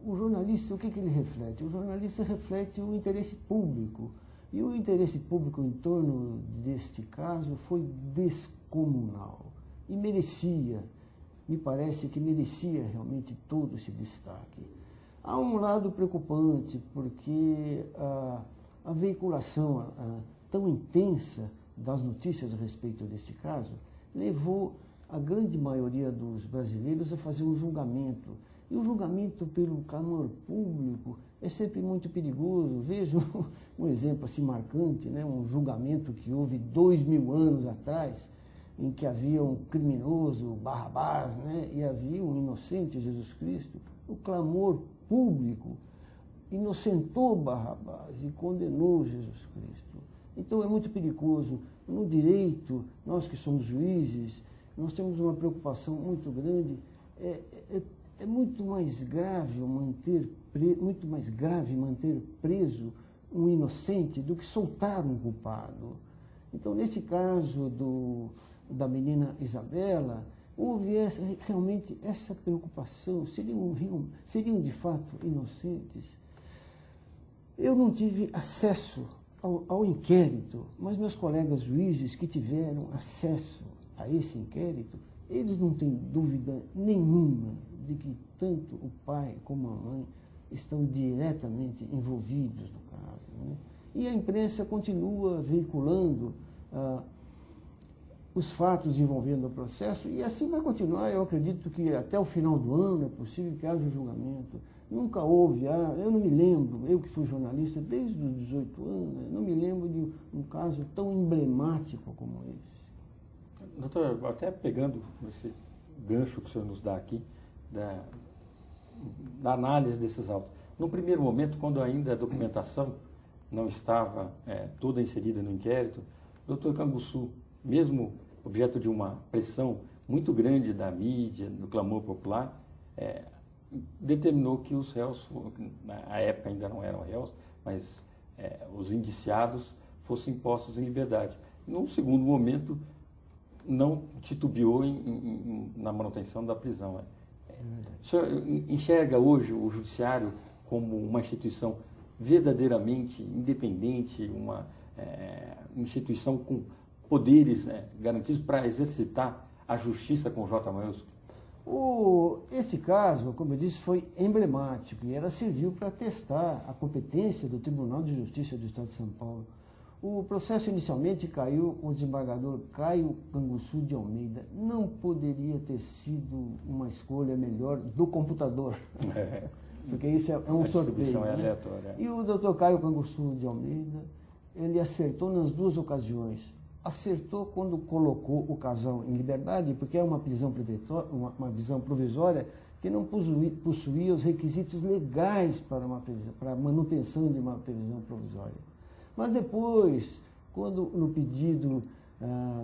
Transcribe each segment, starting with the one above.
o jornalista, o que ele reflete? O jornalista reflete o interesse público. E o interesse público em torno deste caso foi descomunal. E merecia, me parece que merecia realmente todo esse destaque. Há um lado preocupante, porque a veiculação tão intensa das notícias a respeito deste caso levou a grande maioria dos brasileiros a fazer um julgamento. E o julgamento pelo clamor público é sempre muito perigoso. Veja um exemplo assim marcante, né? Um julgamento que houve 2000 anos atrás, em que havia um criminoso, Barrabás, né? E havia um inocente, Jesus Cristo. O clamor público inocentou Barrabás e condenou Jesus Cristo. Então é muito perigoso. No direito, nós que somos juízes, nós temos uma preocupação muito grande. É muito mais grave manter preso um inocente do que soltar um culpado. Então, nesse caso da menina Isabela, houve realmente essa preocupação. Seriam de fato inocentes? Eu não tive acesso ao inquérito, mas meus colegas juízes que tiveram acesso a esse inquérito, eles não têm dúvida nenhuma de que tanto o pai como a mãe estão diretamente envolvidos no caso, né? E a imprensa continua veiculando os fatos envolvendo o processo, e assim vai continuar. Eu acredito que até o final do ano é possível que haja um julgamento. Nunca houve, eu não me lembro, eu que fui jornalista desde os 18 anos, não me lembro de um caso tão emblemático como esse. Doutor, até pegando esse gancho que o senhor nos dá aqui, da análise desses autos. No primeiro momento, quando ainda a documentação não estava toda inserida no inquérito, o doutor Canguçu, mesmo objeto de uma pressão muito grande da mídia, do clamor popular, determinou que os réus, na época ainda não eram réus, mas os indiciados fossem postos em liberdade. Num segundo momento, não titubeou na manutenção da prisão. O senhor enxerga hoje o judiciário como uma instituição verdadeiramente independente, uma instituição com poderes garantidos para exercitar a justiça com J maiúsculo? Esse caso, como eu disse, foi emblemático e ela serviu para testar a competência do Tribunal de Justiça do Estado de São Paulo. O processo inicialmente caiu com o desembargador Caio Canguçu de Almeida. Não poderia ter sido uma escolha melhor do computador, porque isso é um sorteio. É aleatória. E o doutor Caio Canguçu de Almeida, ele acertou nas duas ocasiões. Acertou quando colocou o casal em liberdade, porque é uma prisão provisória que não possuía os requisitos legais para a manutenção de uma prisão provisória. Mas depois, quando no pedido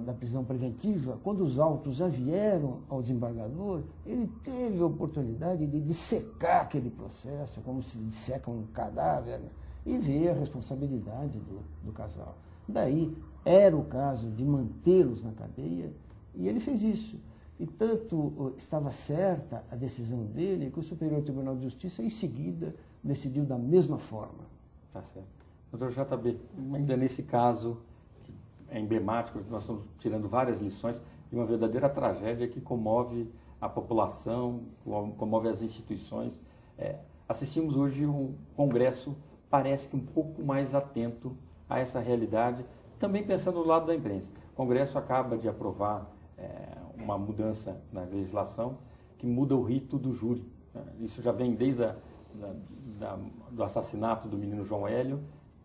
da prisão preventiva, quando os autos já vieram ao desembargador, ele teve a oportunidade de dissecar aquele processo, como se disseca um cadáver, né? E ver a responsabilidade do casal. Daí, era o caso de mantê-los na cadeia, e ele fez isso. E tanto estava certa a decisão dele, que o Superior Tribunal de Justiça, em seguida, decidiu da mesma forma. Tá certo. Doutor JB, ainda nesse caso, que é emblemático, nós estamos tirando várias lições, de uma verdadeira tragédia que comove a população, comove as instituições. Assistimos hoje um congresso, parece que um pouco mais atento a essa realidade, também pensando no lado da imprensa. O Congresso acaba de aprovar uma mudança na legislação que muda o rito do júri. Isso já vem desde do assassinato do menino João Hélio,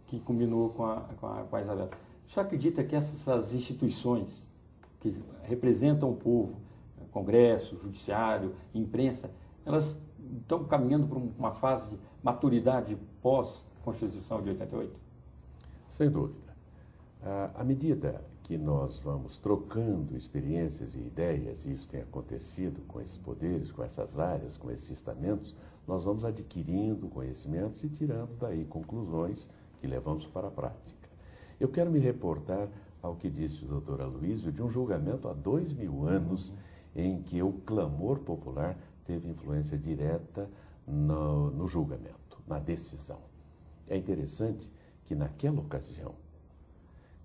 que culminou com a Isabel. O senhor acredita que essas instituições que representam o povo, Congresso, Judiciário, imprensa, elas estão caminhando para uma fase de maturidade pós-Constituição de 88? Sem dúvida. À medida que nós vamos trocando experiências e ideias, e isso tem acontecido com esses poderes, com essas áreas, com esses estamentos, nós vamos adquirindo conhecimentos e tirando daí conclusões que levamos para a prática. Eu quero me reportar ao que disse o doutor Aloysio de um julgamento há 2000 anos em que o clamor popular teve influência direta no julgamento, na decisão. É interessante que naquela ocasião,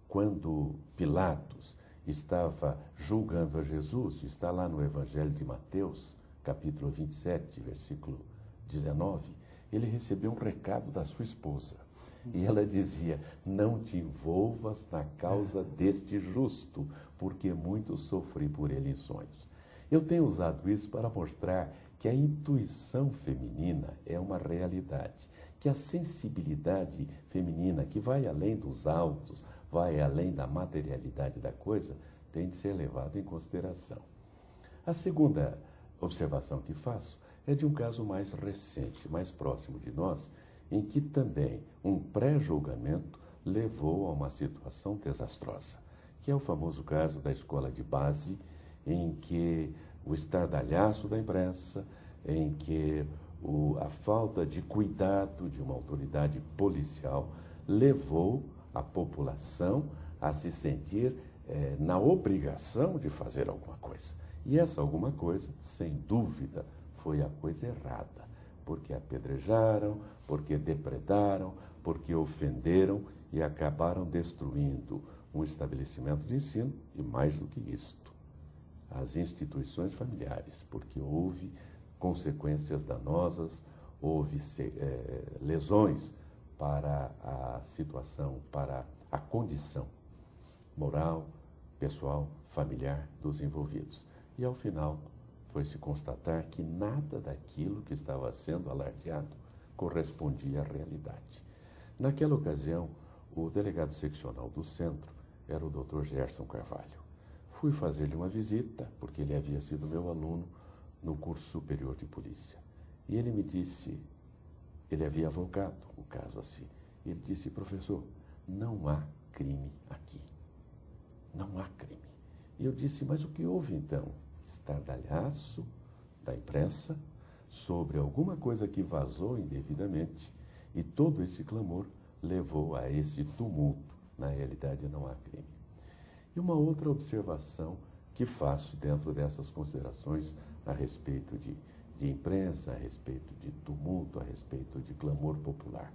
quando Pilatos estava julgando a Jesus, está lá no Evangelho de Mateus, capítulo 27, versículo 19, ele recebeu um recado da sua esposa. E ela dizia: não te envolvas na causa deste justo, porque muito sofri por ele em sonhos. Eu tenho usado isso para mostrar que a intuição feminina é uma realidade, que a sensibilidade feminina, que vai além dos autos, vai além da materialidade da coisa, tem de ser levada em consideração. A segunda observação que faço é de um caso mais recente, mais próximo de nós, em que também um pré-julgamento levou a uma situação desastrosa, que é o famoso caso da escola de base, em que o estardalhaço da imprensa, em que a falta de cuidado de uma autoridade policial levou a população a se sentir na obrigação de fazer alguma coisa. E essa alguma coisa, sem dúvida, foi a coisa errada, porque apedrejaram, porque depredaram, porque ofenderam e acabaram destruindo um estabelecimento de ensino e, mais do que isto, as instituições familiares, porque houve consequências danosas, houve lesões para a situação, para a condição moral, pessoal, familiar dos envolvidos. E, ao final, foi-se constatar que nada daquilo que estava sendo alardeado correspondia à realidade. Naquela ocasião, o delegado seccional do centro era o Dr. Gerson Carvalho. Fui fazer-lhe uma visita, porque ele havia sido meu aluno no curso superior de polícia. E ele me disse, ele havia avocado o caso assim, ele disse: professor, não há crime aqui. Não há crime. E eu disse: mas o que houve então? Estardalhaço da imprensa sobre alguma coisa que vazou indevidamente, e todo esse clamor levou a esse tumulto. Na realidade, não há crime. E uma outra observação que faço dentro dessas considerações a respeito de imprensa, a respeito de tumulto, a respeito de clamor popular.